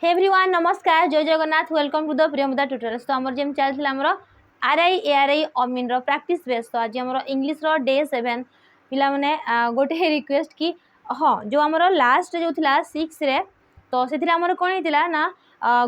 हे everyone नमस्कार जय Jagannath welcome to the Priyamada tutorials. तो आमर जेम चलथिला हमर आरआई एआरआई अमीन रो प्रैक्टिस बेस। तो आज हमर इंग्लिश रो डे 7 पिला माने गोटे रिक्वेस्ट की हां जो हमर लास्ट जो थिला 6 रे तो सेथिला हमर कोन हेतिला ना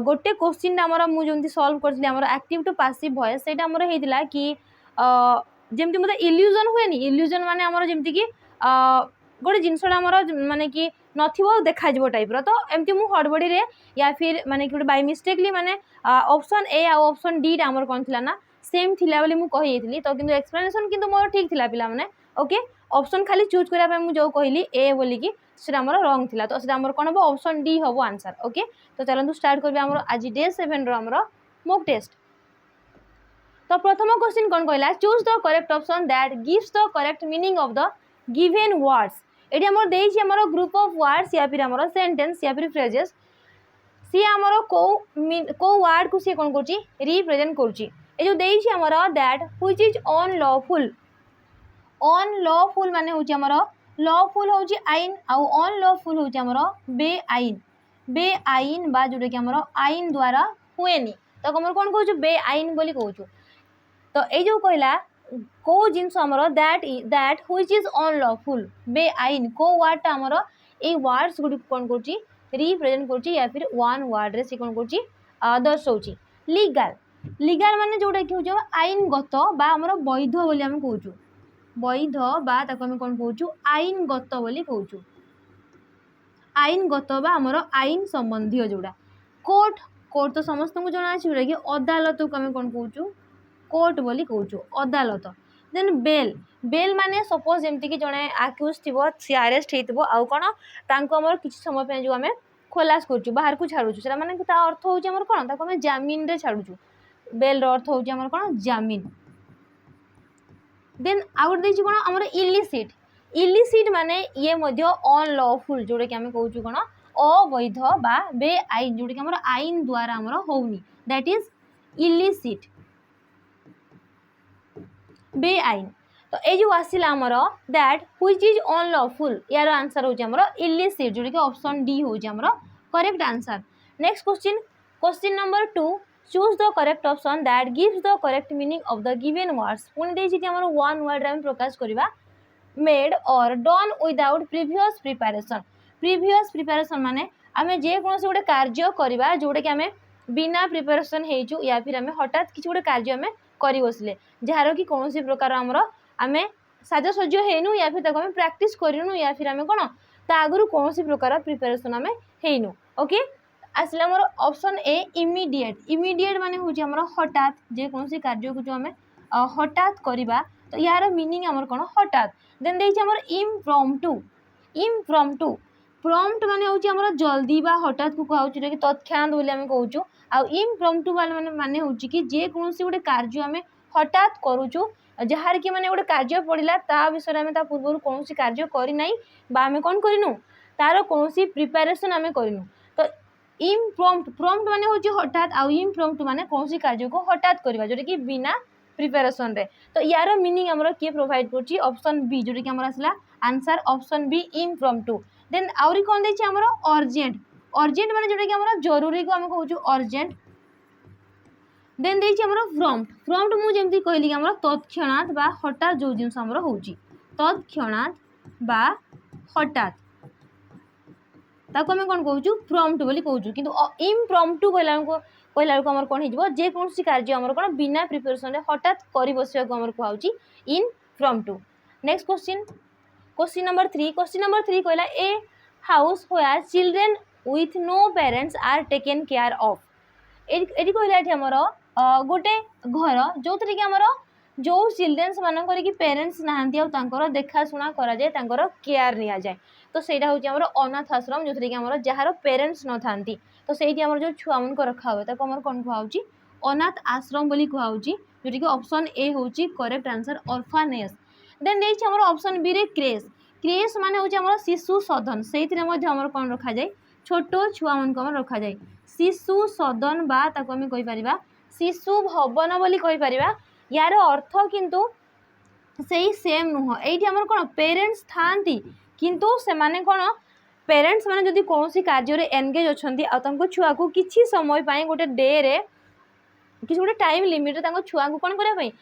गोटे क्वेश्चन हमर मु जंती सॉल्व करथिले हमर एक्टिव टू पैसिव वॉइस सेटा हमर हेतिला कि जेमती मते इल्यूजन हुएनी इल्यूजन माने हमर जेमती कि गोटे जिनसडा हमर माने कि नथिबो देखा जबो टाइप रो। तो एमती मु हड़बड़ी रे या फिर माने कि बाय मिस्टेकली माने ऑप्शन ए आ ऑप्शन डी हमर कोन थिला ना सेम थिला बोली मु कहि एथली। तो किंतु एक्सप्लेनेशन किंतु मोर ठीक थिला पिला माने ओके ऑप्शन खाली चूज करिया पे मु जो कहली ए बोली कि सेटा हमर रॉन्ग थिला। तो सेटा हमर कोन हो ऑप्शन डी होबो आंसर। ओके तो चलंतु स्टार्ट करबे हमर आज डे 7 रो हमर मॉक टेस्ट। तो प्रथम क्वेश्चन कोन कहला choose the correct option that gives the correct meaning of the given words. Eighty हमर देइछि हमर ग्रुप ऑफ वर्ड्स या फिर हमर सेंटेंस या फिर फ्रेजेस सी हमर को वर्ड को सी कोन करछि रिप्रेजेंट करछि। ए जो देइछि हमर दैट व्हिच इज अनलॉफुल माने होछि हमर लॉफुल होछि आइन आ अनलॉफुल होछि हमर बेआइन बा जोटा कि हमर आइन द्वारा हुएनी। तो हमर कोन कहछु बेआइन बोली कहछु। तो ए जो कहला को जिनस हमर दैट व्हिच इज अनलॉफुल बेआइन को वर्ड हमर ए वर्ड्स गुडी कोन करछि रिप्रेजेंट करछि या फिर वन वर्ड रे से कोन करछि दर्शौछि। लीगल माने जोटा कि होछ आईनगत बा हमर वैध बोली हम कहछु वैध बा ताको हम कोन कहछु आईनगत बोली कहछु। आईनगत बा हमर आईन संबंधी जोड़ा कोर्ट तो समस्त को जना अछि कि अदालत को हम कोन कहछु कोर्ट बोली कहछु अदालत। देन बेल माने सपोज जेमति कि जने अक्यूज थिबो सी अरेस्ट हेतिबो आ कोन तांको हमर किछि समय पे जो हमें खोलास करछु बाहर को छाडुछु सेटा माने ता अर्थ होछि हमर कोन ताको हमें जामीन रे छाडुछु बेल रो अर्थ होछि हमर कोन जामीन। देन आउट देछि कोन हमर इलिसिट माने ये मध्य अनलॉफुल जोडे कि हमें कहछु कोन अवैध बा बेआईन जोडे कि हमर आईन द्वारा हमर होउनी दैट इज इलिसिट बेआईन। तो ए जो आसिला हमर दैट व्हिच इज अनलॉफुल यार आंसर होछि हमर इलिसिट जोडे कि ऑप्शन डी होछि हमर correct answer. Next question number 2 choose the correct option that gives the correct meaning of the given words. पुणी देछि कि हमर वन वर्ड रे हम प्रकाश करबा मेड और डन विदाउट प्रीवियस प्रिपरेशन माने हमें जे कोनसे गोटे कार्य करबा जोडे कि हमें बिना प्रिपरेशन हेजु या फिर हमें हठात किछि गोटे कार्य हमें करि बसले जहारो कि कोनोसी प्रकार हमरो हमें साजसज्य हेनु या फिर ताको हमें प्रैक्टिस करिनु या फिर हमें कोन ता आगरु कोनोसी प्रकार प्रिपरेशन हमें हेनु। ओके आसला हमर ऑप्शन ए इमीडिएट माने होछि हमर हठात जे कोनोसी कार्य को जो हमें हठात करबा तो यार मीनिंग हमर कोन हठात। देन देछि हमर इम्प्रॉम्प्टू प्रॉम्प्ट माने होछि हमर जल्दी बा हठात को कहउछि कि तत्क्षणात बोली हम कहउछु आ इम्प्रॉम्प्टू माने होछि कि जे कोनोसी गोटे कार्य हमें हठात करूछु जहार कि माने गोटे कार्य पड़िला ता विषय में ता पूर्व कोनोसी कार्य करि नै बा हमें कोन करिनु तार कोनोसी प्रिपरेशन हमें करिनु। तो प्रॉम्प्ट माने होछि हठात आ इम्प्रॉम्प्टू माने कोनोसी कार्य को हठात करबा जोटे कि बिना प्रिपरेशन रे। तो यार मीनिंग हमरो के प्रोवाइड करछि ऑप्शन बी जोटे कि हमर आसला answer option B impromptu. Then आउरी कोन दैछि हमरो अर्जेंट माने जोटे कि हमरो जरूरी को हम कहउछु अर्जेंट। देन देछि हमरो प्रॉम्प्ट मु जेमति कहली कि हमरो तत्क्षणात बा हठात जो जिंस हमरो होउची तत्क्षणात बा हठात ताको हम कोन कहउछु प्रॉम्प्ट बोली कहउछु। किंतु इम्प्रॉम्प्टू कहला को हमर कोन हिजबो जे कोनसी कार्य हमर कोन बिना प्रिपरेशन रे हठात करि बसिया को हमर कहउची इम्प्रॉम्प्टू। नेक्स्ट क्वेश्चन नंबर 3 कहला a house where children with no parents are taken care of. एटी कहला एठी हमर गोटे घर जो तरी कि हमर जो चिल्ड्रेन्स मानकर कि पेरेंट्स नाहांती आ तांकर देखा सुना करा जाय तांकर केयर निया जाय। तो सेटा होची हमर अनाथ आश्रम जो तरी कि हमर जहार पेरेंट्स न थांती तो सेठी हमर जो छुआ मन को रखा होय ताको हमर कोन कहउची अनाथ आश्रम बोली कहउची जोटी कि ऑप्शन ए होची करेक्ट आंसर ऑर्फनेज। देन देछि हमर ऑप्शन बी रे क्रेश माने होची हमर शिशु सदन सेहितरे मध्ये हमर कोन रखा जाय छोटो छुआ मन को हमर रखा जाय शिशु सदन बा ताको हम कहि परिबा शिशु भवन बोली कहि परिबा। यार अर्थ किंतु सेही सेम नुह एठी हमर कोन पेरेंट्स थांती किंतु से माने कोन पेरेंट्स माने जदि कोनोसी कार्य रे एंगेज अछंती आ तंको छुआ को किछि समय पई गोटे डे रे किछि गोटे टाइम लिमिट रे तंको छुआ को कोन करिया पई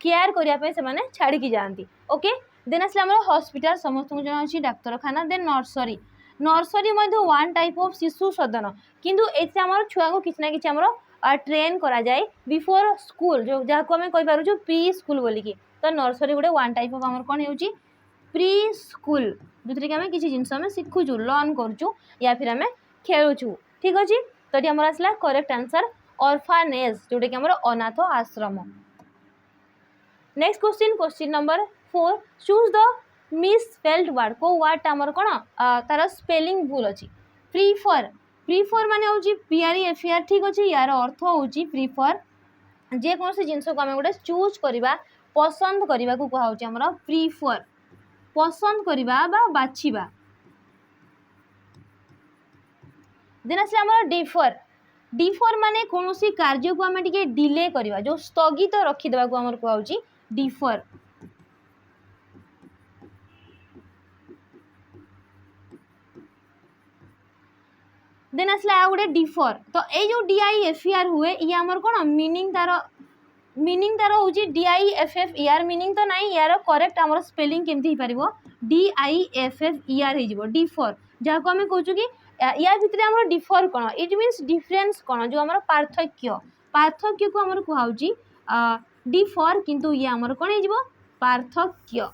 केयर करिया पई से माने छाड़ी की जानती ओके देन असला हमर हॉस्पिटल समस्त को जना अछि डाक्तरखाना देन नर्सरी नर्सरी मध्ये वन टाइप ऑफ शिशु सदन किंतु एते हमर छुआ को किछि ना किछि हमर ट्रेन करा जाय बिफोर स्कूल जो जहा को हमें कहि पारु जो प्री स्कूल बोली की तो नर्सरी गोटे वन टाइप ऑफ हमर कोन हेउची प्री स्कूल जो कि आम किसी जिन शिखुचु लर्न करुचु या फिर आम खेलुचु ठीक अच्छे तो ये आमर आसला करेक्ट आंसर ऑर्फनेज जोटा कि आमर अनाथ आश्रम next question number 4 choose the misspelled word को वर्ड आमर कौन तार स्पेलिंग भूल अच्छी प्रीफर माने होची PREFER ठीक अच्छे यार अर्थ होची प्रीफर जेकोसी जिनस को आम गोटे चूज करवा पसंद करने को कहुचे आमर प्रीफर पसंद करवा बा बाछिबा देन आसे हमर डिफर माने कोनोसी कार्य को हमें टिके डिले करवा जो स्थगित रखी देबा को हमर कहउची डिफर देन आसला आ गुटे डिफर तो ए जो DIFER हुए ये हमर कोन मीनिंग तार होची DIFFER मीनिंग तो नहीं यार करेक्ट हमर स्पेलिंग केमती ही परिबो DIFFER हे जिवो डिफर जहा को हमें कहउछु कि या भितरे हमर डिफर कोन इट मींस डिफरेंस कोन जो हमर पार्थक्य को हमर कहउची डिफर किंतु ये हमर कोन हे जिवो पार्थक्य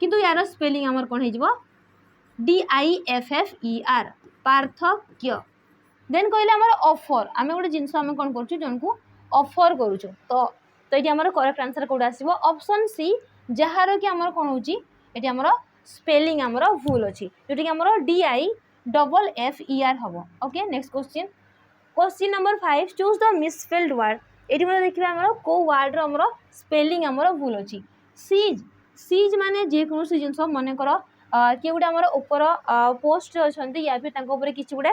किंतु यार स्पेलिंग हमर कोन हे जिवो DIFFER पार्थक्य देन कहले हमर ऑफर आमे गोटे जिंस आमे कोन करछु जन को ऑफर करूछु तो एटी हमर करेक्ट आंसर कोड आसीबो ऑप्शन सी जहार कि हमर कोन होची एटी हमर स्पेलिंग हमर भूल अछि जोटी कि हमर DIFFER हबो okay next question number 5 choose the misspelled word eighty मतलब देखिबा हमर को वर्ड रो हमर स्पेलिंग हमर भूल अछि सीज माने जे कोनोसी जिंस मने करो कि गुडा हमर ऊपर पोस्ट अछंती या फिर तांको ऊपर किछि गुडा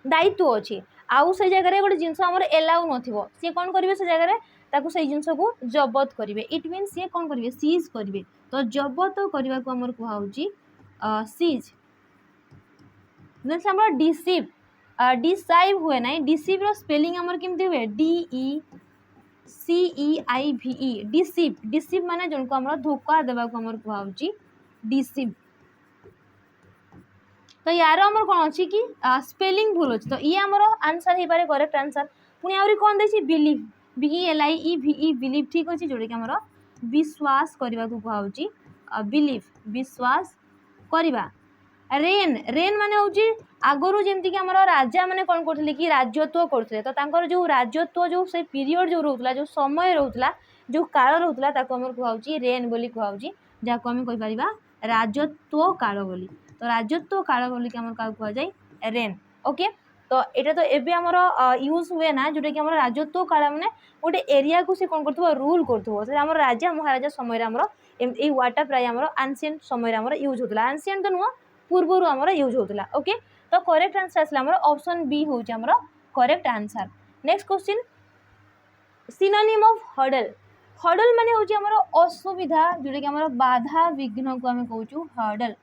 दायित्व अच्छी आउ से जगह गोटे जिनस आम एलाउ नथिबो सी कौन करेंगे से जगह ताकू से जिनस को जबत करेंगे इट मीन सी कौन करेंगे सीज करेंगे तो जबत करने को आमर कहउची सीज नेक्स्ट हमर डिसाइव हुए ना डिसीव रो स्पेलिंग हमर केमती हुए DECEIVE डिसीव माने जन को हमर धोखा देबा को हमर कहउची डिसीव तो यार आमर कौन अच्छी कि स्पेलिंग भूल अच्छी तो ये आमर आंसर हो पारे करेक्ट आंसर पुणी आहरी कौन देखिए बिलीव BELIEVE बिलीव ठीक अच्छे जोटा कि आमर विश्वास करने को कहउची बिलीव विश्वास करवा रेन माने होची आगरु जेमती कि हमर राजा माने कौन करथिले कि राज्यत्व करथिले तो तांकर जो राज्यत्व जो से पीरियड जो रहउतला जो समय रहउतला जो काल रहउतला ताको हमर कहउची रेन बोली कहउची जाको हम कहि परिबा राजत्व काल बोली तो राजत्व काल बोली कि हमर का कह जाय रेन ओके तो एटा तो एबे हमर यूज हुए ना जोटा कि हमर राजत्व काल माने गोटे एरिया को से कोन करथबो रूल करथबो से हमर राजा महाराजा समय रे हमर ए वाटा प्राय हमर एंशिएंट समय रे हमर यूज होतला एंशिएंट तो नुवा पूर्वरु हमर यूज होतला ओके तो करेक्ट आंसर असला हमर ऑप्शन बी होच हमर correct answer next question synonym of hurdle माने होची हमर असुविधा जोटा कि हमर बाधा विघ्न को हम कहउछु हर्डल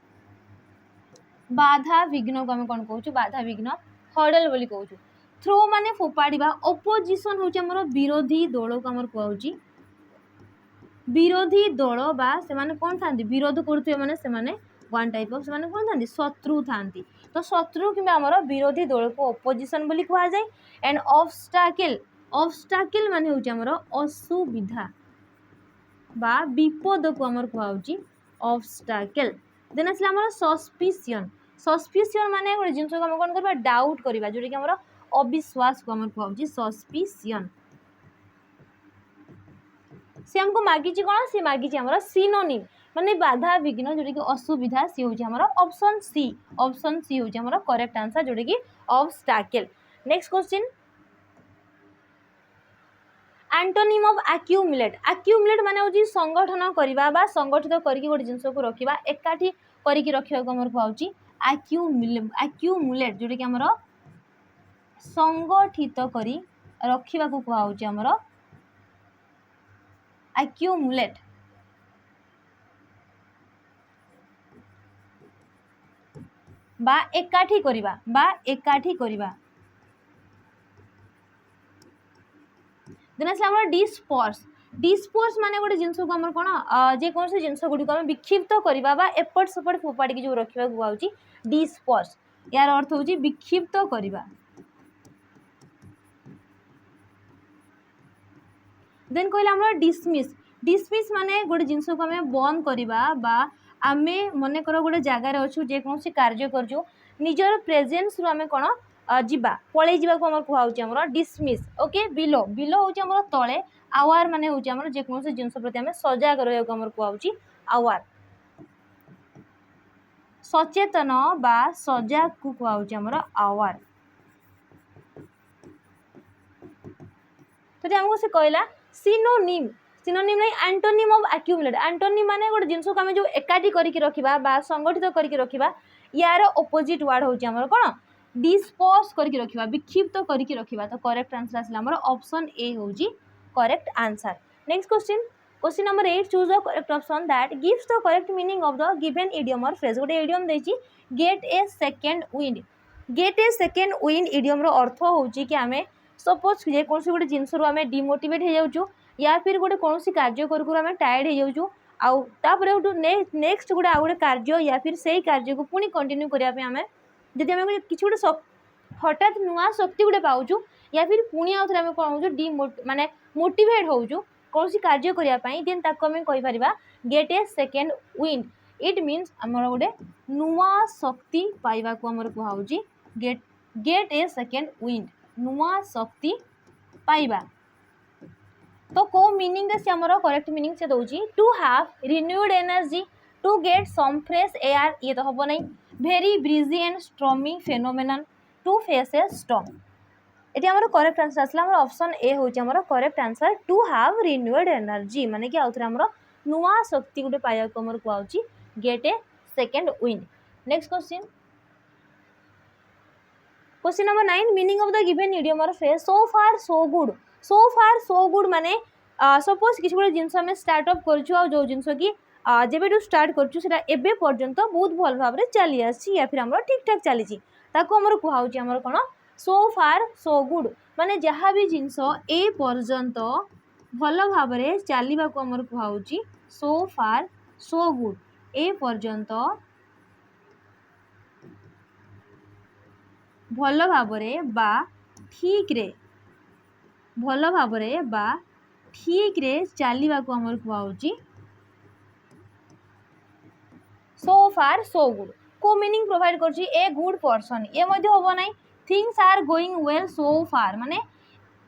बाधा विघ्न को हम कोन कहउछु बाधा विघ्न हर्डल बोली कहउछु थ्रो माने फोपाड़ीबा ऑपोजिशन होची हमर विरोधी दल को हमर कहउची विरोधी दल बा से माने कोन थांती विरोध करथुए माने से माने वन टाइप ऑफ से माने कोन थांती शत्रु थांती तो शत्रु किबा हमर विरोधी दल को ऑपोजिशन बोली कहवा जाय एंड ऑब्स्टैकल माने होची हमर असुविधा बा विपद को हमर कहउची ऑब्स्टैकल देन असला हमर सस्पिशियन माने गोटे जिनस को हम कोन करबा डाउट करबा जोटा कि हमर अविश्वास को हमर कहउची सस्पिशियन से हमको मागी कौन सी मागी हमर सिनोनिम माने बाधा विघ्न जोटा कि असुविधा सी होची हमर ऑप्शन सी होची हमर करेक्ट आंसर जोटा कि obstacle next question antonym of accumulate माने होची संगठन करबा बा संगठित करके गोटे जिनस को रखिबा एकाठी करके रखिबा को हमर कहउची एक्यूमुलेट जोटा कि हमर संगठित करी रखिबा को कहउची हमर एक्यूमुलेट बा एकाठी करिबा बा एकाठी करिबा देन आसला हमर डिस्पर्स डिस्पर्स माने गोटे जिनस को हमर कोन जे कोन से जिनस गुडी को हम विक्षिप्त करिबा बा एपट सपट फोपाडी के जो रखिबा गुआउची डिस्पर्स यार अर्थ होची विक्षिप्त करिबा देन कहला हमर डिसमिस डिसमिस माने गोटे जिनस को हमें बंद करिबा बा आमे मने कर गोटे जगार अच्छु जे कौन कार्य करजु निजर प्रेजेन्स रु आमे कोन जिबा पळै जिबा को हमर कुहाउची हमर डिसमिस ओके बिलो बिलो होची हमर तळे आवर माने होची हमर जे कौन जिनस प्रति आमे सजा करया को हमर कुहाउची आवर सचेतन बा सजा को कुहाउची हमर आवर तो हमको से कहला सिनोनिम सिनोनिम नहीं एंटोनिम ऑफ एक्यूमुलेट एंटोनिम माने गोटे जिनस को आमे जो एकाठी करके रखिबा बा संगठित करके रखिबा यार ऑपोजिट वर्ड होची हमर कोन डिस्पर्स करके रखिबा विक्षिप्त करके रखिबा तो करेक्ट आंसर आसला हमर ऑप्शन ए होची correct answer next question number 8 choose the correct option that gives the correct meaning of the given idiom or phrase गोटे इडियम देची get a second wind idiom रो अर्थ होची कि आमे सपोज जे कौन गोटे जिनस आम डिमोटिवेट हो जाऊँ या फिर गोटे कौन कार्य करूँ आम टायर्ड हो जाऊँ आउे नेक्स्ट गोटे आउ गोटे कार्य या फिर से कार्य को पुणी कंटिन्यू करने आम जदि आम कि गोटे हठात नुआ शक्ति गोटे पाऊँ या फिर पुणी आउ थे आम कौन हो माने मोटिवेट होजु कौन कार्य करने देन ताको आम कहीपर get a second wind it means आमर गोटे नुआ शक्ति पाइबा को आमर कहुची गेट ए सेकेंड विंड नुआ शक्ति पाइबा तो को मीनिंग से आमर करेक्ट मीनिंग से दौची to have renewed energy to get some fresh air ये तो हम नहीं very breezy and stormy phenomenon to face a storm ये आमर करेक्ट आंसर आसला आमर ऑप्शन ए होची आमर correct answer to have renewed energy माने कि आउथरे आमर नुआ शक्ति गोटे पाइबा को आमर कुआउची get a second wind next question number 9 meaning of the given idiom or phrase so far so good माने सपोज किसी गोटे जिनस आम स्टार्ट अप करछु आ जो जिनस कि जेबेठू स्टार्ट करछु सेटा एबे पर्यंत बहुत भल भाव में चली आसी या फिर हमर ठीक ठाक चली ताको हमर कुहाउची हमर कोन सो फार सो गुड माने जहाँ भी जिनस ए पर्यंत भल भाव में चलवा को हमर कुहाउची सो फार सो गुड ए पर्यंत भल भाव बा ठीक रे भल भाव बा ठीक रे चलवा को हमर कुहाउची सो फार सो गुड को मीनिंग प्रोवाइड करची ए गुड पर्सन ये मध्य होबो नाही things are going well so far माने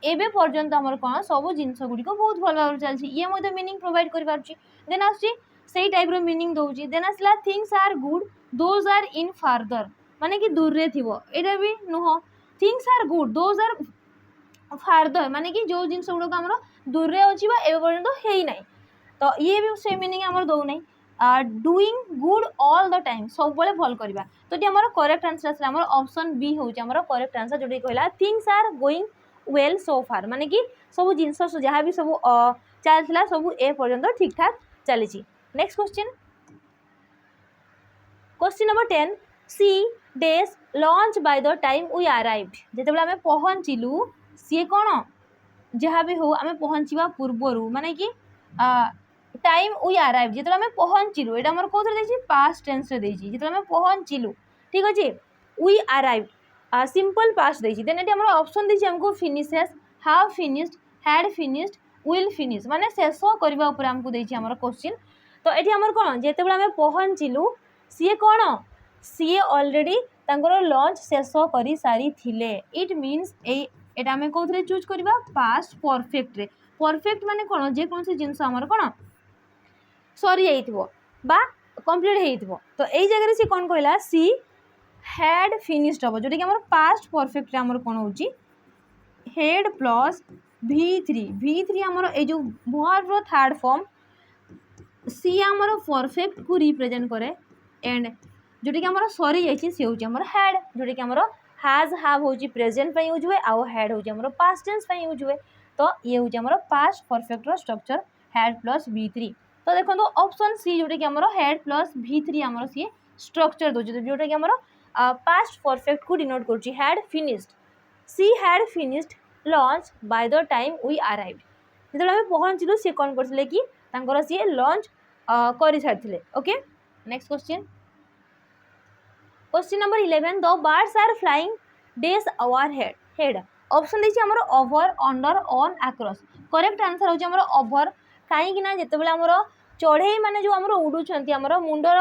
एबे पर्यंत हमर कोन सब जिंस गुडी को बहुत भल भाव चलची ये मध्य मीनिंग प्रोवाइड करि पारची देन आसी सेही टाइप रो मीनिंग दोची देन आसला things are good those are in farther माने कि दूर रे थिबो एटा भी नुह things are good those are farther माने कि जो जिनस गुडक हमर दूर रे अछि बा एबे पर्यंत हेई नाही तो ये भी से मीनिंग हमर दउ नाही doing good all the time सब बळे भल करबा तो ये हमर करेक्ट आंसर आसला हमर ऑप्शन बी होउची हमर करेक्ट आंसर जोडी कहला things are going well so far माने कि सब जिनस जहाँ भी सब चलथिला सब ए पर्यंत ठीक ठाक चलीची नेक्स्ट क्वेश्चन नंबर 10 सी days launch by the time we arrived जेतेबेले आमे पहुंचिलु सी कोन जहाँ भी हो आमे पहुंचीबा पूर्वरु माने कि टाइम वी अराइव्ड जेतेबेले आमे पहुंचिलु एटा हमर कोथरे देछि पास्ट टेंस रे देछि जेतेबेले आमे पहुंचिलु ठीक अछि वी अराइव्ड सिंपल पास्ट देछि देन एटा हमर ऑप्शन देछि हमको finishes have finished had finished will finish माने शेष करबा ऊपर हमको देछि हमर क्वेश्चन तो एठी हमर कोन जेतेबेले आमे पहुंचिलु सी कोन सी ऑलरेडी तांकर लॉन्च शेष करी सारी थिले इट मीन्स एटा आमे कोथरे चूज करबा पास्ट परफेक्ट माने कोन जे कोन से जिंस हमर कोन सॉरी जाइथिबो बा कंप्लीट हेइथिबो तो एई जगह रे सी कोन कहला सी हैड फिनिश्ड हबो जोटी कि हमर पास्ट परफेक्ट रे हमर कोन होची हेड प्लस v3 हमर ए जो वर्ब रो थर्ड फॉर्म सी हमर परफेक्ट को रिप्रेजेंट करे एंड जोटी कि हमर सॉरी जाइछि से होची हमर हैड जोटी कि हमर हैज हैव होची प्रेजेंट पे यूज हुए आउ हैड होची हमर पास्ट टेंस पे यूज हुए तो ये होची हमर पास्ट परफेक्ट रो स्ट्रक्चर हैड प्लस v3 तो देखो तो ऑप्शन सी जोटी कि हमर हेड प्लस v3 हमर सी स्ट्रक्चर दूसरी जोटा कि आमर पास्ट परफेक्ट को डिनोट कर हैड फिनिश्ड सी had finished lunch by the time we arrived जो आम पहुँचलु सी कौन करते कि सी लंच कर सारी okay next question question number 11 the birds are flying dash our head option देखिए आमर over under on across correct answer होची आमर ओवर कहीं जिते बड़े आमर चढ़ई मैंने जो आमर उड़ुंट आमर मुंडर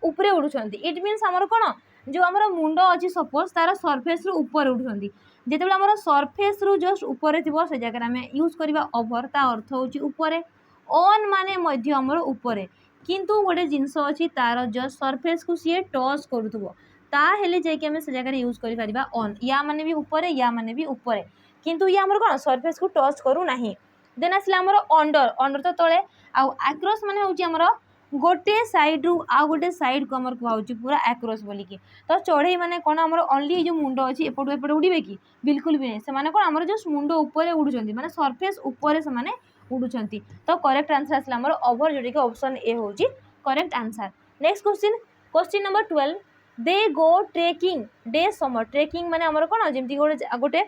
उपरे उड़ुंट इट मीन्स आमर कौन जो आमर मुंड अच्छी सपोज तार सरफेस रु ऊपर उड़ुंट जिते बड़े आमर सरफेस रु जस्ट ऊपर थी से जगह आम यूज करवा ओवर ता अर्थ होची ऊपर ऑन माने मध्य आमर ऊपर किंतु गोटे जिनस अच्छी तार जस्ट सरफेस को सी टच करूथबो ताहेले जाके आम से जगह यूज कर ऑन या माने भी ऊपर या माने भी ऊपर किंतु ये आमर कौन सरफेस को टच करू नाही देन आसला आमर अंडर अंडर तो तले आक्रॉस माने होची आमर गोटे साइड रु आ गोटे साइड को आमर कहूँ पूरा आक्रॉस बोलिकी तो चढ़ई माने कौन आमर ओनली जो मुंड अच्छी एपटू एपटे उड़े कि बिल्कुल भी नहीं से कौन आमर जस्ट मुंड ऊपर उड़ुंट माने सरफेस ऊपर से उड़ुंट तो करेक्ट आंसर आसला आमर ओवर जोटा कि ऑप्शन ए होची correct answer next question question number 12 दे go trekking day summer trekking माने आमर कौन जमी गोटे गोटे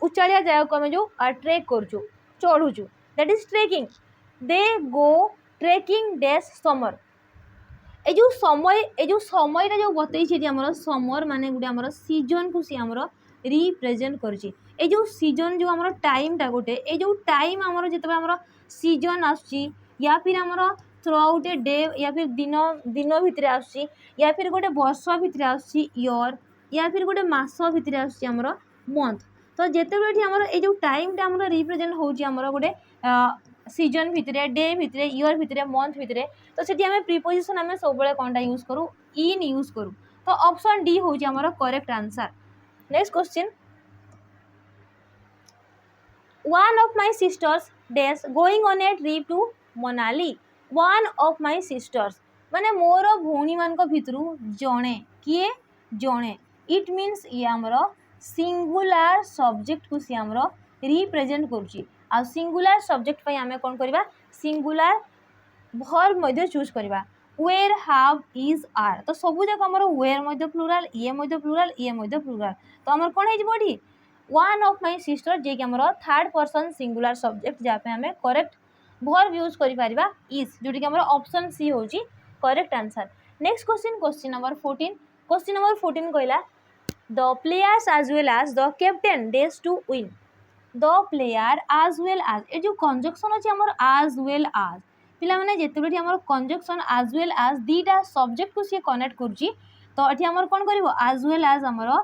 उचालिया जगह को आम जो ट्रेक करूँ चढ़ुचु that is trekking they go trekking days summer ए जो समय जो बतई आमर समर माने गोटे आमर सीजन को सी आमर रिप्रेजेंट करुच्ची ए जो सीजन जो आमर टाइमटा गोटे ए जो टाइम आमर जिते आमर सीजन आसुची या फिर आमर थ्रू आउट ए डे या फिर दिन दिन भितर आसुची या फिर गोटे वर्ष भितर आसुची ईयर या फिर गोटे मास भितर आसुची आमर मंथ तो जिते आमर ए जो टाइमटा आमर रिप्रेजेंट होची आमर गोटे सीजन भितर डे भितर ईयर भितर मंथ भितर तो सेठी आम प्रिपोजिशन आम सब कौनटा यूज करूँ इन यूज करूँ तो ऑप्शन डी होची आमर correct answer next question one of my sisters dash going on a trip to Manali one of my sisters माने मोर भौणी मान भितरु जणे किए जणे इट मीन्स ये आमर सिंगुलर सब्जेक्ट को सी आमर रिप्रेजेंट करुच्ची आ सिंगुलर सब्जेक्ट पे आम कौन करवा सिंगुलर वर्ब मध्य चूज करवा वेयर हाव इज आर तो सबू जाक आमर वेयर मध्य प्लुराल ये मध्य प्लुराल ये मध्य प्लुराल तो आमर कौन है वन ऑफ माई सिस्टर जे कि आमर थर्ड पर्सन सिंगुलर सब्जेक्ट जहाँ पे आम करेक्ट वर्ब यूज करा इज जोटी आमर ऑप्शन सी होची correct answer next question question number 14 कहला the players as well as the captain days to win the player as well as ए जो कंजक्शन अच्छे आमर एज वेल एज पिला माने जेतेबेठी आमर कंजक्शन एज वेल एज दीटा सब्जेक्ट को सी कनेक्ट करुच्ची तो ये आमर कौन करिवो एज वेल एज आमर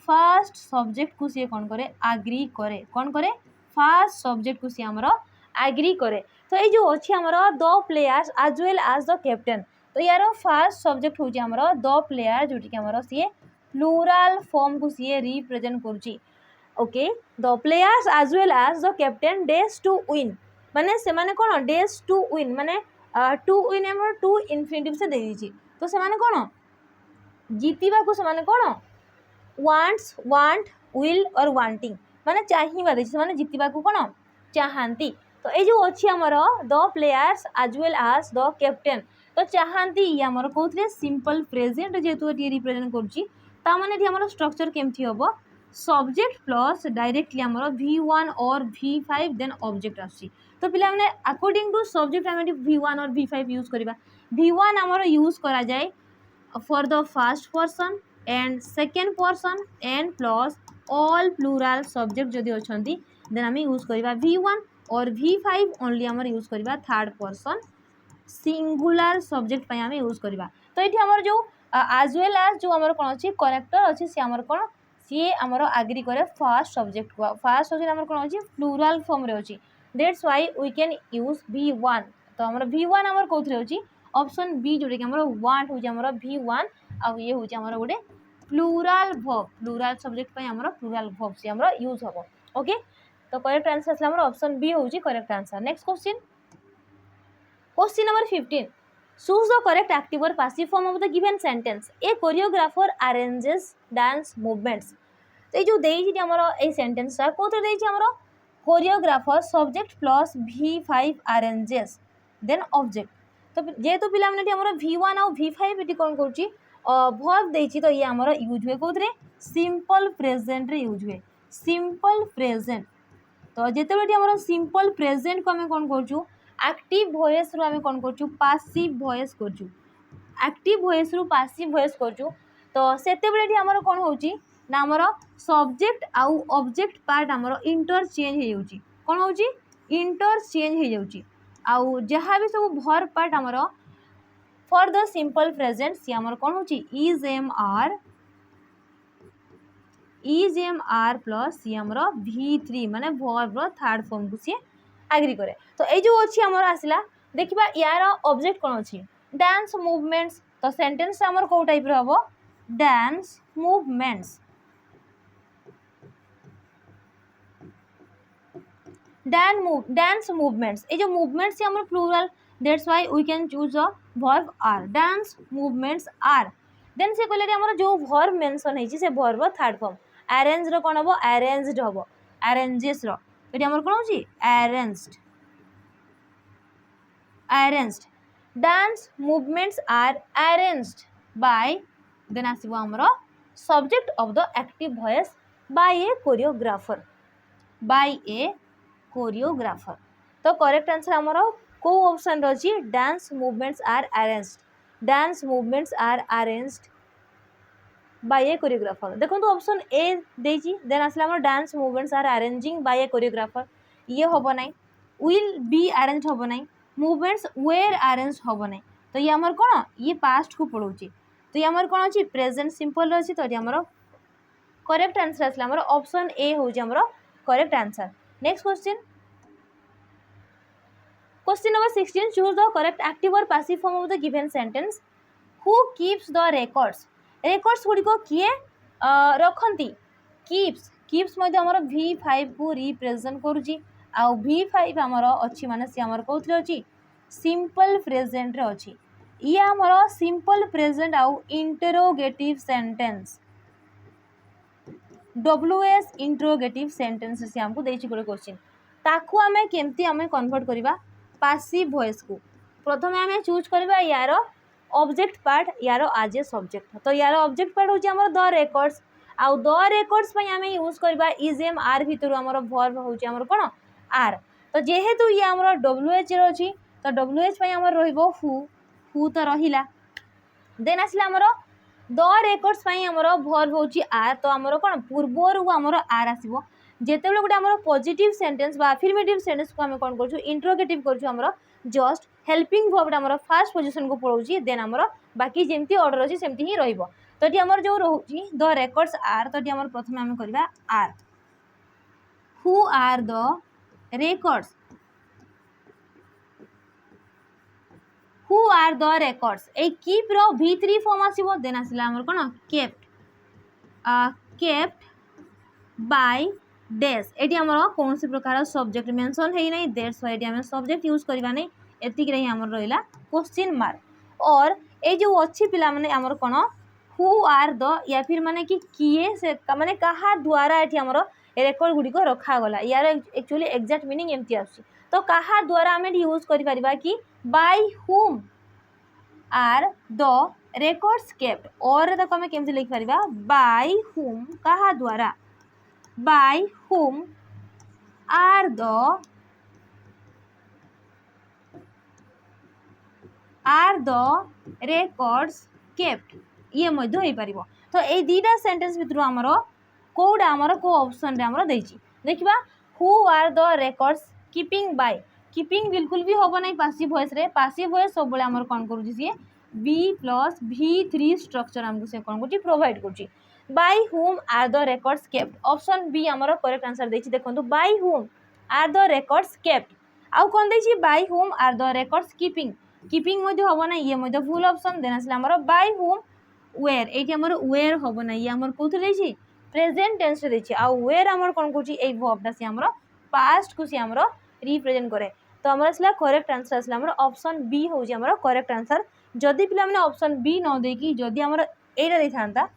फर्स्ट सब्जेक्ट को सी कौन करे एग्री करे कौन करे फर्स्ट सब्जेक्ट को सी आमर एग्री करे तो ये जो अच्छी आमर the players as well as the captain तो यार फर्स्ट सब्जेक्ट होची आमर द प्लेयर जोटी कि आमर सी प्लुराल फॉर्म को सी रिप्रेजेंट करुच्ची okay the players as well as the captain days to win माने से माने कौन डेज टू विन माने टू विन आमर टू इनफिनिटिव से दे दीची तो से माने कौन जीतिबा को से माने कौन वांट्स वांट विल और वांटिंग माने चाहिबा देखि माने जीतिबा को कोन चाहंती तो ए जो अछि हमर the players as well as the captain तो चाहंती ये हमर कोथरे सिंपल प्रेजेंट जेतु एटी रिप्रेजेंट करछि ता माने एटी हमर स्ट्रक्चर केमथि होबो सब्जेक्ट प्लस डायरेक्टली हमर V1 और V5 देन ऑब्जेक्ट आछि तो पिला माने अकॉर्डिंग टू सब्जेक्ट हम V1 और V5 यूज करबा V1 हमर यूज करा जाय for the first person and second person and plus all plural subject जदि अच्छी देन आम यूज करवा V1 और V5 ओनली आम यूज करवा थर्ड पर्सन सिंगुलर सब्जेक्ट आम यूज करवा तो ये आमर जो एज वेल एज जो आमर कौन अच्छी करेक्टर अच्छी सी आमर कौन सी आमर एग्री करे फर्स्ट सब्जेक्ट को फर्स्ट सब्जेक्ट आमर कौन अच्छी प्लुराल फॉर्म रे अच्छी that's why we can use V1 तो आमर V1 आमर कौन अच्छी ऑप्शन बी जोटे कि आमर वांट हो आमर V1 आ ये हूँ आमर गोटे प्लुराल वर्ब प्लुराल सब्जेक्ट पे आमर प्लुराल वर्ब से आमर यूज हम ओके तो करेक्ट आंसर आसला आमर ऑप्शन बी होची correct answer next question question number 15 choose the correct active or passive form of the given sentence a choreographer arranges dance movements तो जो देइछि आमर ए सेंटेंस सा कोथि देइछि आमर choreographer subject plus V5 arranges then object तो जेहेतु पिला माने हमर V1 और V5 एटी कोन करूची वर्ब देछि तो ये हमर यूज हुए कोथरे सिंपल प्रेजेंट रे यूज हुए सिंपल प्रेजेंट। तो जेते बेटी हमर सिंपल प्रेजेंट को हमें कोन करछु एक्टिव वॉइस रो हमें कोन करछु पासिव वॉइस करछु एक्टिव वॉइस रु पासिव वॉइस करछु। तो सेते बेटी हमर कोन होउची ना हमर सब्जेक्ट आउ ऑब्जेक्ट पार्ट हमर इंटरचेंज हे जाउची कोन होउची इंटरचेंज हे जाउची आउ जहाँ भी सब वर्ब पार्ट हमर फॉर द सिंपल प्रेजेंट सी हमर कोन होउची इज एम आर प्लस सी हमर V3 माने वर्ब रो थर्ड फॉर्म को सी एग्री करे। तो ए जो अछि हमर आसिला देखिबा यार ऑब्जेक्ट कोन अछि डांस मूवमेंट्स। तो सेंटेंस हमर को टाइप रो हबो डांस मूवमेंट्स dance movements ए जो movements है हमर plural that's why we can choose a verb are dance movements are. Then से कहले हमर जो वर्ब मेंशन है से वर्ब थर्ड फॉर्म अरेंज रो कोन हबो अरेंज्ड हबो अरेंजेस रो एटी हमर कोन होची arranged dance movements are arranged by then आसीबो हमर subject of the active voice by a choreographer. तो करेक्ट आंसर हमर को ऑप्शन रही dance movements are arranged by a choreographer. देखो तो ऑप्शन ए देजी देन आसला हमर dance movements are arranging by a choreographer ये होबो नै विल बी अरेंज्ड होबो नै मूवमेंट्स वेर अरेंज्ड होबो नै। तो ये हमर कोन ये पास्ट को पढौची तो ये हमर कोन अछि प्रेजेंट सिंपल अछि। तो ये हमर करेक्ट आंसर आसला हमर ऑप्शन ए होजी हमर correct answer. Next question number 16 choose the correct active or passive form of the given sentence who keeps the records गुडी को किए रखंती keeps मध्ये हमर V5 को रिप्रेजेंट करूची आ V5 हमर अछि माने से हमर कोथले अछि सिंपल प्रेजेंट रे अछि ये हमर सिंपल प्रेजेंट आउ interrogative sentence WS interrogative sentence से हमको देछि गोटे क्वेश्चन ताकू हमें केमती हमें कन्वर्ट करिबा पासिव वॉइस को प्रथमे हमें चूज करिबा यार ऑब्जेक्ट पार्ट यार आज ए सब्जेक्ट। तो यार ऑब्जेक्ट पार्ट होची हमर द रेकॉर्ड्स आउ द रेकॉर्ड्स पई हमें यूज करिबा इज एम आर भितर हमर वर्ब होची हमर कोन आर। तो जेहेतु ये हमर WH रो अछि तो WH पई हमर रहिबो हु तो रहिला देन आसला हमर द रेकॉर्ड्स पई हमर वर्ब होची आर। तो हमर कोन पूर्वरु हमर आर आसीबो जेतेबेले गोटे हमर पॉजिटिव सेंटेंस बा अफर्मेटिव सेंटेंस को हम कोन करछु इंटरोगेटिव करछु हमर जस्ट हेल्पिंग वर्ब हमर फर्स्ट पोजीशन को पळौची देन हमर बाकी जेमती ऑर्डर अछि सेमती ही रहिबो। तो एटी हमर जो रहउची द रेकॉर्ड्स आर तो एटी हमर प्रथमे हम करबा आर हु आर द रेकॉर्ड्स ए कीप रो V3 फॉर्म आसीबो देन आसिला हमर कोन केप्ट बाय डैश एटी हमर कौन सी प्रकार सब्जेक्ट मेंशन है नहीं दैट्स व्हाई एटी हम सब्जेक्ट यूज करबा नहीं एतिक रे हमर रहिला क्वेश्चन मार्क। और ए जो अच्छी पिला माने हमर कोन हु आर द या फिर माने कि किए से माने कहा द्वारा एटी हमर रेकॉर्ड गुडी को रखा गला यार एक्चुअली एग्जैक्ट मीनिंग एमती आछि। तो कहा द्वारा हम यूज करि परिबा कि by whom are the records kept और तक हम केमती लिख परिबा बाय हुम कहा द्वारा by whom are the records kept ये मध्य होई परिबो। तो ए दीटा सेंटेंस भितरु हमर कोडा हमर को ऑप्शन रे हमर देछि देखिबा who are the records keeping by keeping बिल्कुल भी होबो नै पासिव वॉइस रे पासिव वॉइस सब बले हमर कोन करू छी B प्लस V3 स्ट्रक्चर हमको से कोन कोटी प्रोवाइड करछि by whom are the records kept option B हमर करेक्ट आंसर देछि देखंतु by whom are the records kept आउ कोन देछि by whom are the records keeping मध्ये होबो नै ये मध्ये फुल ऑप्शन देना छला हमर by whom where एठी हमर where होबो नै ये हमर कोथि देछि प्रेजेंट टेंस रे देछि आ where हमर कोन कोछि ए वर्ब से हमर पास्ट को से हमर रिप्रेजेंट करे। तो हमर असला करेक्ट आंसर असला हमर ऑप्शन बी हो जे हमर करेक्ट आंसर। जदि पिला माने ऑप्शन बी न दे कि जदि हमर एटा दे थांता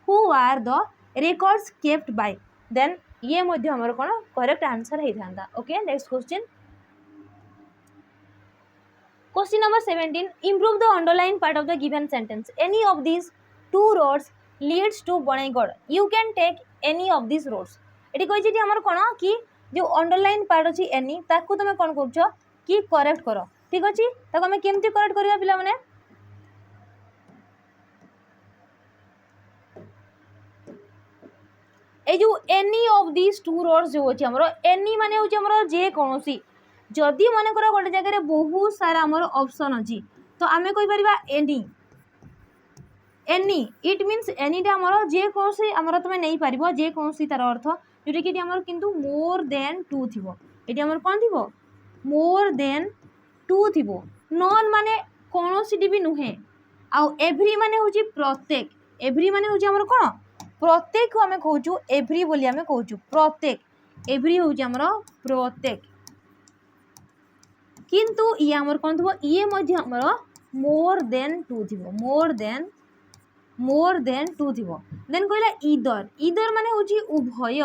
who are the records kept by then ये मध्ये हमर कोन करेक्ट आंसर हे थांता। Okay next Question number 17. Improve the underlined part of the given sentence. Any of these two roads leads to Banaigad. You can take any of these roads. Eighty कहि जे हमर कोन कि जो अंडरलाइन पार्ट अछि any ताकू तमे कोन करछो कि correct करो ठीक अछि ताको हमें केमती करेक्ट करिया पिला माने ए जो any of this two roads जो अछि हमर एनी माने होछि हमर जे कोनोसी जदि मन कर गोटे जगह बहुत सारा आमर ऑप्शन अछि तो आमे कहि परिबा एनी एनी इट मीन्स एनीटा आमर जे कोनोसी आमर तमे नै पारिबो जे कोनोसी तार अर्थ जोटा कि आमर किंतु मोर देन 2 थिबो एटी आमर कोन थिबो मोर देन 2 थिबो नॉन माने कोनोसी भी नुहे आ एवरी माने होची प्रत्येक एवरी माने होची आमर कोन प्रत्येक को आमे कहूचु एवरी बोली आमे कहूचु प्रत्येक एवरी होची आमर प्रत्येक किंतु ये आमर कोन थिबो ये मध्ये आमर मोर देन 2 थिबो मोर देन 2 थिबो देन कहला ईदर माने होची उभय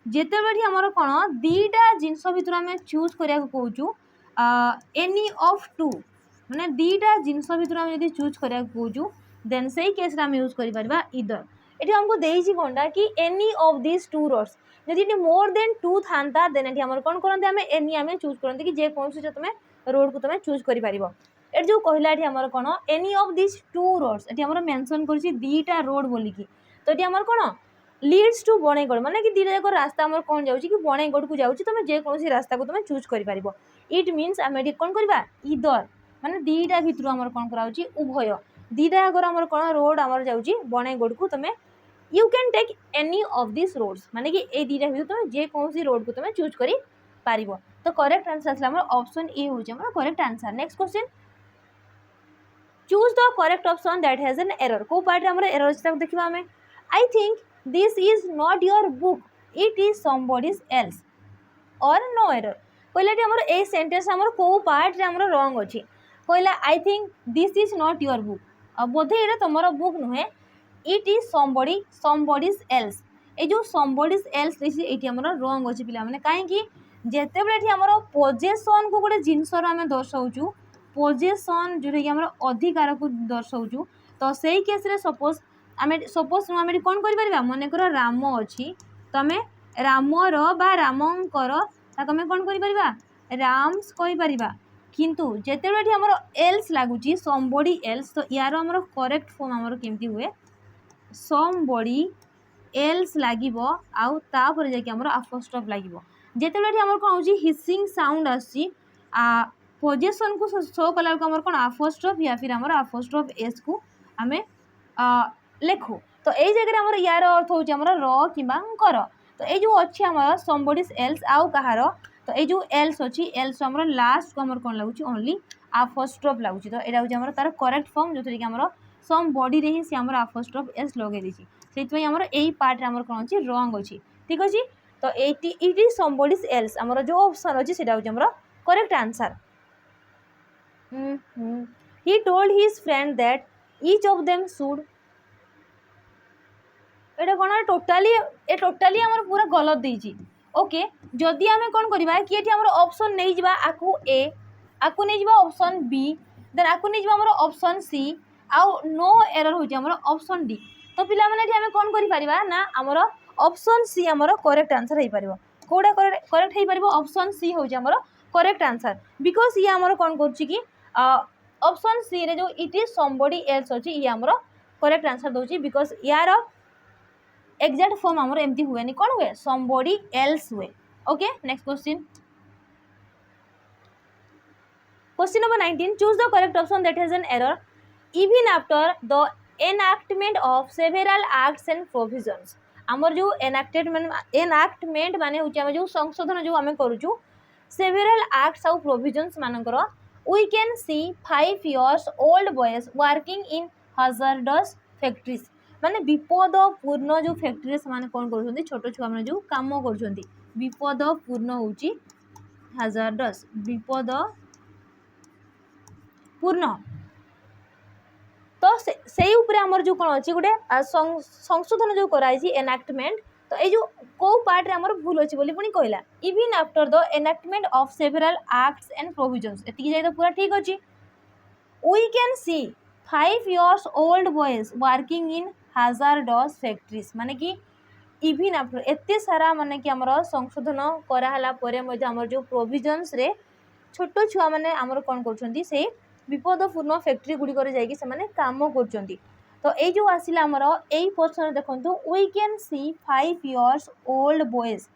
जेते बेठी हमर कोन दीटा जिंस भितर हमें चूज करिया को कहूचु एनी ऑफ टू माने दीटा जिंस भितर हम यदि चूज करिया को कहूचु देन सही केस रे हम यूज करि परबा ईदर एठी हमको देइछि कोनडा कि any of this two roads यदि इट मोर देन 2 थांता देन एठी हमर कोन करंते हमें एनी हमें चूज करंते कि जे कोन से तमे रोड को तमे चूज करि परिबो एट जो कहला एठी हमर कोन any of this two roads एठी हमर मेंशन करछि दीटा रोड बोली कि तो एठी हमर कोन लीड्स टू बणेगड़ माने कि दीटा जाक रास्ता हमर कोन जाउछि कि बणेगड़ को जाउछि तमे जे कोनसी रास्ता को तमे चूज करि परिबो इट मीन्स हम एठी कोन करबा ईदर माने दीटा भितर हमर कोन कराउछि उभय दीटा अगर हमर कोन रोड हमर जाउछि बणेगड़ को तमे you can take any of this roads माने कि ए दीटा भितर तमे जे कोनसी रोड को तमे चूज करि पारिबो तो करेक्ट आंसर असला हमर ऑप्शन ए होछि हमर correct answer next question choose the correct option that has an error को पार्ट हमर एरर अछि देखिबा हमें I think this is not your book it is somebody's else और नो एरर कहला हमर ए सेंटेंस हमर को पार्ट रे हमर रॉन्ग अछि कहला I think this is not your book अब बोधे एटा तमरो बुक नुहे इट इज समबडीज एल्स ए जो समबडीज एल्स देसी एटी हमर रॉन्ग अछि पिला माने काहे कि जेते बेले एटी हमर पोजेशन को गोटे जिंस रो हमें दर्शाउछु पोजेशन जोटा कि हमर अधिकार को दर्शाउछु तो सेही केस रे सपोज आमे कोन करि परिबा मने करो राम अछि तमे रामर बा रामंकर ताको हमें कोन करि परिबा राम्स कहि परिबा किंतु जेते बेले हमर एल्स लागुची समबडी एल्स तो यार हमर करेक्ट फॉर्म हमर केमती हुए समबडी एल्स लागिबो आउ तापर जाके हमर अपोस्ट्रोफ लागिबो जेते बेले हमर कोन होची हिसिंग साउंड आसी आ पोजीशन को शो कला को हमर कोन अपोस्ट्रोफ या फिर हमर अपोस्ट्रोफ एस को हमें लेखु तो ए जगह हमर यार अर्थ होची हमर र किबा कर तो ए जो अछि हमर समबडीज एल्स आउ कहारो तो ए जो एल्स अछि एल्स हमर लास्ट को हमर कोन लागुची ओनली अपोस्ट्रोफ लागुची तो एटा होची हमर तार करेक्ट फॉर्म जोथि कि हमर सम बॉडी रे ही से हमर अपोस्ट्रोफ एस लगे दिछि सेति पई हमर एई पार्ट रे हमर कोन अछि रॉन्ग अछि ठीक अछि तो इट इज समबडीज एल्स हमर जो ऑप्शन अछि सेटा होची हमर correct answer he told his friend that each of them should Etah cone totally हमर पूरा गलत देछि ओके जदि हमें कोन करबा कि एठी हमर ऑप्शन नै जिबा आकु ए आकु नै जिबा ऑप्शन बी देन आकु नै जिबा हमर ऑप्शन सी आउ नो एरर होछि हमर ऑप्शन डी तो पिला माने एठी हमें कोन करि परिबा ना हमर ऑप्शन सी हमर करेक्ट आंसर हे परिबो कोडा करेक्ट हे परिबो ऑप्शन सी होछि हमर करेक्ट आंसर बिकॉज़ ये हमर कोन करछि कि ऑप्शन सी रे जो इट इज समबडी एल्स अछि ये हमर करेक्ट आंसर दोछि बिकॉज़ यार एग्जैक्ट फॉर्म हमर एम्ति हुए नि कोन हुए समबडी एल्स हुए okay next question number 19 choose the correct option that has an error even after the enactment of several acts and provisions हमर जो एनएक्टमेंट माने होची हम जो संशोधन जो हमें करूछु सेवेरल एक्ट्स और प्रोविजंस मानकर we can see 5 years old boys working in hazardous factories माने विपद पूर्ण जो फैक्ट्रीज माने कोन करूछंती छोटो छुआ माने जो काम करूछंती विपद पूर्ण होची hazardous विपद पूर्ण तो सेही ऊपर हमर जो कोन अछि गुटे संशोधन जो कराइछि एनएक्टमेंट तो ये जो कौ पार्ट रे हमर भूल अछि बोली पुनी कहला even after the enactment of several acts and provisions एति जाय तो पूरा ठीक अछि we can see 5 years old boys working in hazardous factories माने कि इवन आफ्टर एते सारा माने कि हमर संशोधन करा हला परे मध्ये हमर जो प्रोविजंस रे छोटो छुआ माने हमर कोन करछंती से विपदपूर्ण फैक्ट्री गुडी करे जाय कि से माने काम करछंती तो ए जो आसिला हमर एई पोर्शन देखंतु we can see 5 years old boys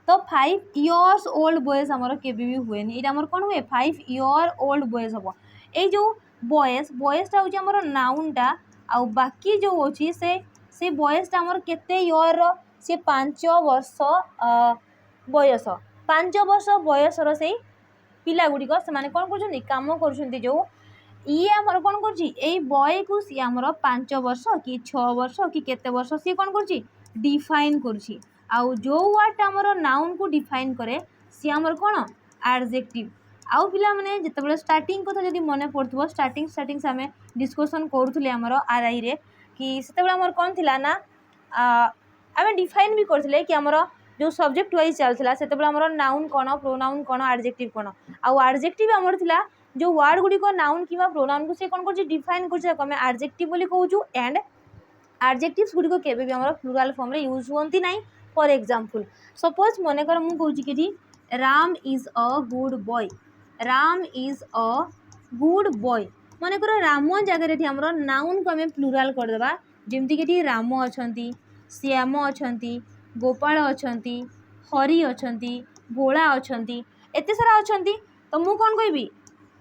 तो 5 years old boys हमर केबे भी हुएनी एटा हमर कोन हुए 5 year old boys हबो ए जो बॉयज टा होची हमर नाउन टा आ बाकी जो होची से बॉयज टा हमर केते इयर रो से 5 वर्ष बयस 5 वर्ष बयस रो से पिला गुडी को से माने कोन करछंती काम करछंती जो ये हमर कोन करछि ए बॉय को सी हमर 5 वर्ष कि 6 वर्ष कि केते वर्ष सी कोन करछि डिफाइन करछि आ जो वर्ड हमर नाउन को डिफाइन करे सी हमर कोन एडजेक्टिव आउ पिला माने जते बेले स्टार्टिंग कथा जदी मने पड़थबो स्टार्टिंग से हमें डिस्कशन करथले हमर आरआई रे कि सेते बेले हमर कोन थिला ना हमें डिफाइन भी करथले कि हमर जो सब्जेक्ट वाइज चलथला सेते बेले हमर नाउन कोन प्रोनाउन कोन एडजेक्टिव कोन आउ एडजेक्टिव हमर थिला जो वर्ड गुडी को नाउन किबा प्रोनाउन को से कोन करछि डिफाइन करछि हमें एडजेक्टिव बोली कहूछु एंड एडजेक्टिव्स गुडी को केबे भी हमर प्लुरल फॉर्म रे यूज होंती नाही फॉर एग्जांपल सपोज मने कर मु कहूछि कि Ram is a good boy Ram is a good boy मन कर राम जगह हमर नाउन को हमें प्लुराल कर देबा जेमती कि राम अछंती श्याम अछंती गोपाल अछंती हरि अछंती भोला अछंती एते सारा अछंती तो मु कोन कहबी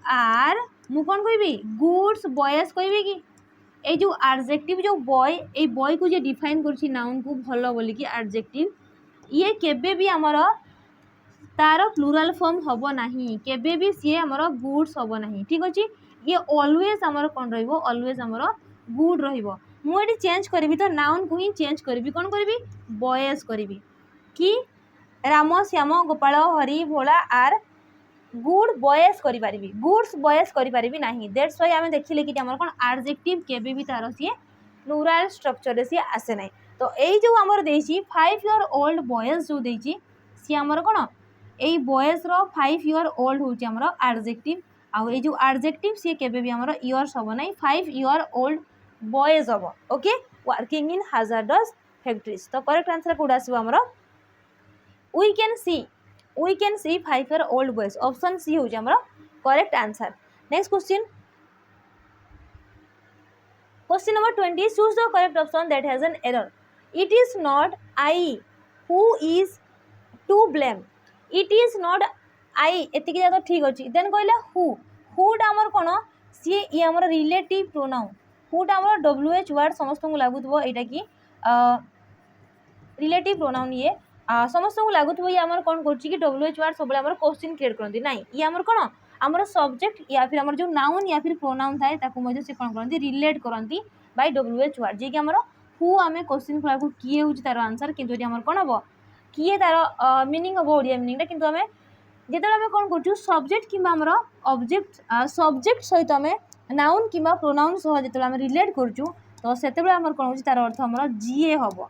आर मु कोन कहबी गुड्स बॉयज कहबी कि ए जो एडजेक्टिव जो बॉय ए बॉय को जे डिफाइन करछि नाउन को भलो बोली कि एडजेक्टिव ये केबे भी हमर तार प्लुराल फॉर्म हबो नाही केबे भी सी हमर गुड्स हबो नाही ठीक अछि ये ऑलवेज हमर कोन रहइबो ऑलवेज हमर गुड रहइबो मु एटी चेंज करबी तो नाउन को ही चेंज करबी कोन करबी बॉयज करबी कि राम श्याम गोपाल हरि भोला आर गुड बॉयज करि पारिबी गुड्स बॉयज करि पारिबी नाही दैट्स व्हाई हमें देखिले कि हमर कोन एडजेक्टिव केबे भी तार सी प्लुराल स्ट्रक्चर रे सी आसे नाही तो एई जो हमर देछि 5 ईयर ओल्ड बॉयज जो देछि सी हमर कोन ए बॉयज रो 5 ईयर ओल्ड होची हमरो एडजेक्टिव आ ए जो एडजेक्टिव से केबे भी हमरो इयर्स हबो नै 5 ईयर ओल्ड बॉयज हबो okay working in hazardous factories तो करेक्ट आंसर कोड आसीबो हमरो we can see 5 year old boys option C होची हमरो correct answer next question number 20 choose the correct option that has an error it is not I who is to blame it is not I एतिक जा तो ठीक अछि then कहले who डा हमर कोन सी ये हमर रिलेटिव प्रोनाउन हु डा हमर wh वर्ड समस्त को लागुतबो एटा कि रिलेटिव प्रोनाउन ये समस्त को लागुतबो ये हमर कोन करछि कि wh वर्ड सबले हमर क्वेश्चन क्रिएट करंती नाही ये हमर कोन हमर सब्जेक्ट या फिर हमर जो नाउन या फिर प्रोनाउन थाए ताको मजे से कोन करंती रिलेट करंती बाय wh वर्ड जे कि हमर हु हमें क्वेश्चन को किए होछि तार आंसर किंतु जे हमर कोन हबो किए तार मीनिंग हम ओडिया मीनिंग किंतु हमें जेते हमें कोन करछु सब्जेक्ट किबा हमर ऑब्जेक्ट सब्जेक्ट सहित हमें नाउन किबा प्रोनाउन सह जेते हमें रिलेट करछु तो सेते बेला हमर कोन होछि तार अर्थ हमर जीए हबो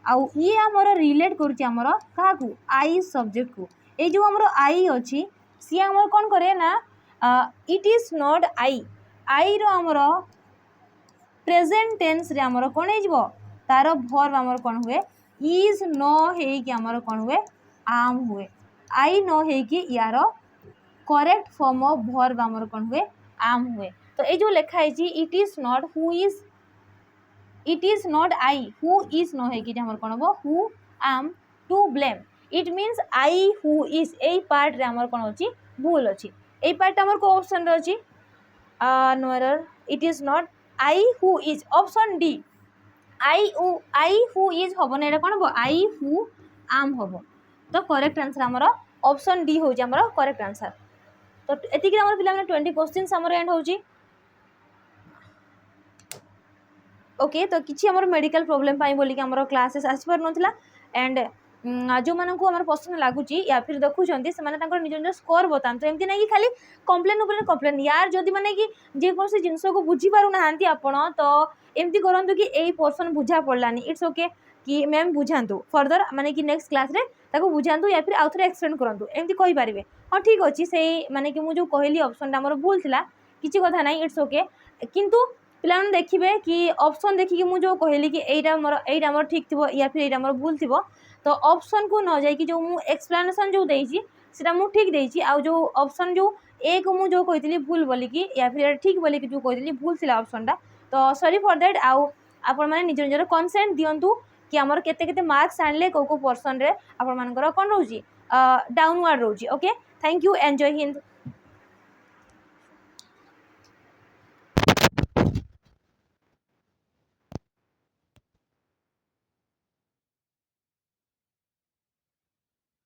आ ये हमर रिलेट करछि हमर का को आई सब्जेक्ट को ए जो हमर आई अछि सी हमर कोन करे ना इट इज नॉट आई रो हमर प्रेजेंट टेंस रे हमर कोन हे जबो तार वर्ब हमर कोन हुए इज नो हे कि हमर कोन हुए आम हुए आई नो हे कि यार करेक्ट फॉर्म ऑफ वर्ब हमर कोन हुए आम हुए तो ए जो लिखा है जी it is not I who is no है कि हमर कोन हो who am to blame it means I who is a part रे हमर कोन होची भूल अछि ए पार्ट हमर को ऑप्शन रे अछि no error it is not I who is option D I who is हबो ने कोन हो आई हु आम हबो तो करेक्ट आंसर हमर ऑप्शन डी हो जे हमर करेक्ट आंसर तो एति कि हमर पिला 20 क्वेश्चंस हमर एंड होची ओके तो किछि हमर मेडिकल प्रॉब्लम पाई बोली कि हमर क्लासेस आसी पर नथला एंड जो मानक आम पसंद लगुच या फिर देखुं से निज निज स्कोर बताते एमती ना कि खाली कम्प्लेन उपर कम्प्लेन यार जदि मैंने कि जेकोसी जिनस को बुझी पारना आपण तो एमती करूँ कि यही पोर्सन बुझा पड़लानी इट्स ओके कि मैम बुझातु फर्दर माने कि नेक्स्ट क्लास रे ताको बुझातु या फिर आउ थे एक्सप्लेन करूँ एमती कहींपारे हाँ ठीक अच्छे से माने कि मुझे कहली ऑप्शन मोर भूल था किसी कथा ना इट्स ओके किंतु पिला देखिए कि ऑप्शन देखिए मुझे कहली कि यहीटा मोर ठीक थी या फिर यहाँ मोर भूल थी तो ऑप्शन को न जाकि जो मु एक्सप्लेनेशन जो देसी सेटा मु ठीक देसी आ जो ऑप्शन जो ए को मु जो कही भूल बोलिकी या फिर ठीक बोलिकी जो कही भूल था ऑप्शनटा तो सॉरी फॉर दैट आउ आपण मैंने निज निजर कनसेंट दिंतु कि आमर केते केते मार्क्स आणले को पर्सन रे आपण मानकर कोन रोजी डाउनवर्ड रोजी okay thank you enjoy Hind.